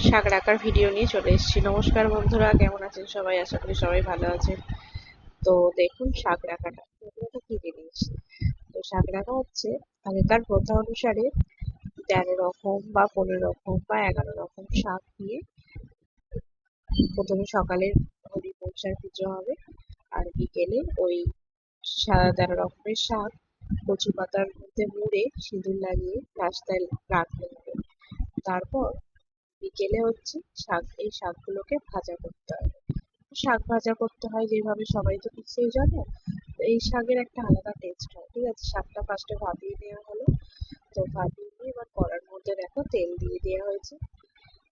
শাক রাখার ভিডিও নিয়ে চলে এসেছি। নমস্কার বন্ধুরা, কেমন আছেন সবাই? আশা করি সবাই ভালো আছেন। তো দেখুন, শাক রাখাটা এটা কি জিনিস। তো শাক রাখা হচ্ছে আগেকার প্রথা অনুসারে 13 রকম বা 15 রকম বা 11 রকম শাক দিয়ে প্রথমে সকালে হরি মনসার পুজো হবে, আর বিকেলে ওই 13 রকমের শাক কচু পাতার মধ্যে মুড়ে সিঁদুর লাগিয়ে রাস্তায় রাখতে হবে। তারপর বিকেলে হচ্ছে এই শাকগুলোকে ভাজা করতে হবে। শাক ভাজা করতে হয় যেভাবে সবাই তো নিশ্চয়ই জানো। তো এই শাকের একটা আলাদা টেস্ট হয়, ঠিক আছে। শাকটা ফার্স্টে ভাপিয়ে নেওয়া হলো। তো ভাপিয়ে নিয়ে এবার কড়ার মধ্যে দেখো তেল দিয়ে দেওয়া হয়েছে।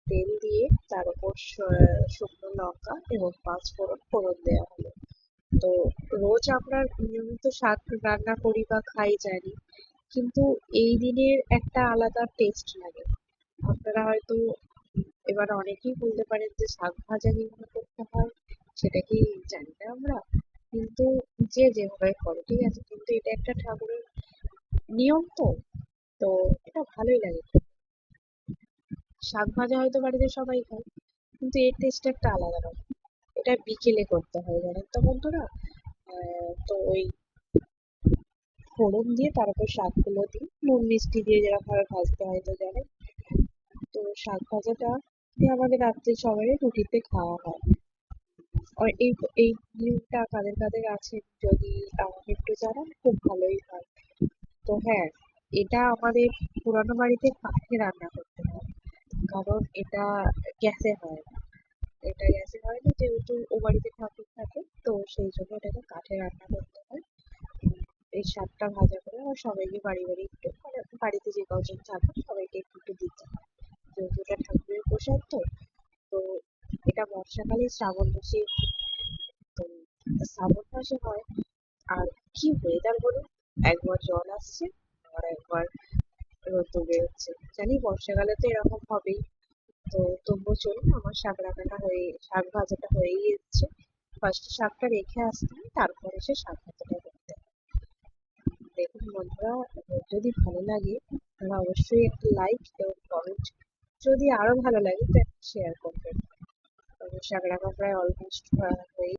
তেল দিয়ে তার উপর শুকনো লঙ্কা এবং পাঁচফোড়ন ফোড়ন দেওয়া হলো। তো রোজ আমরা নিয়মিত শাক রান্না করি বা খাই জানি, কিন্তু এই দিনের একটা আলাদা টেস্ট লাগে। আপনারা হয়তো এবার অনেকেই বলতে পারেন যে শাক ভাজা কিভাবে করতে হয়, সেটা কি জানি না আমরা। কিন্তু যে যেভাবে করে ঠিক আছে, কিন্তু এটা একটা ঠাকুরের নিয়ম। তো তো এটা ভালোই লাগে খেতে। শাক ভাজা হয়তো বাড়িতে সবাই খায়, কিন্তু এর টেস্ট একটা আলাদা রকম। এটা বিকেলে করতে হয়, জানেন তো বন্ধুরা। তো ওই ফোড়ন দিয়ে তারপর শাকগুলো দিয়ে নুন মিষ্টি দিয়ে যেরকম ভাবে ভাজতে হয় তো জানেন। তো শাক ভাজাটা দিয়ে আমাদের রাত্রে সবাই রুটিতে খাওয়া হয়। আর এই নিয়মটা কাদের কাদের আছে যদি আমাকে একটু জানান, খুব ভালোই হয়। তো হ্যাঁ, এটা আমাদের পুরানো বাড়িতে কাঠে রান্না করতে হয়, কারণ এটা গ্যাসে হয় না। এটা গ্যাসে হয় না যেহেতু ও বাড়িতে ঠাকুর থাকে, তো সেই জন্য এটাকে কাঠে রান্না করতে হয়। এই শাকটা ভাজা করে আর সবাইকে বাড়ি বাড়ি একটু, মানে বাড়িতে যে কজন থাকে সবাইকে একটু একটু দিতে হয়, যেহেতু এটা ঠাকুরের প্রসাদ। তো তো এটা বর্ষাকালে শ্রাবণ মাসে, তো শ্রাবণ মাসে হয়। আর কি ওয়েদার বলুন, একবার জল আসছে আর একবার রোদ বেরোচ্ছে। জানি বর্ষাকালে তো এরকম হবেই। তো তবুও চলুন, আমার শাক ভাজাটা হয়েই এসছে। ফার্স্টে শাকটা রেখে আসতে হয়, তারপরে সে শাক ভাজাটা করতে হয়। দেখুন বন্ধুরা, যদি ভালো লাগে তাহলে অবশ্যই একটা লাইক এবং কমেন্ট, যদি আরো ভালো লাগে তো একটা শেয়ার করবেন। আমার শাক রাখা প্রায় অলমোস্ট হয়ে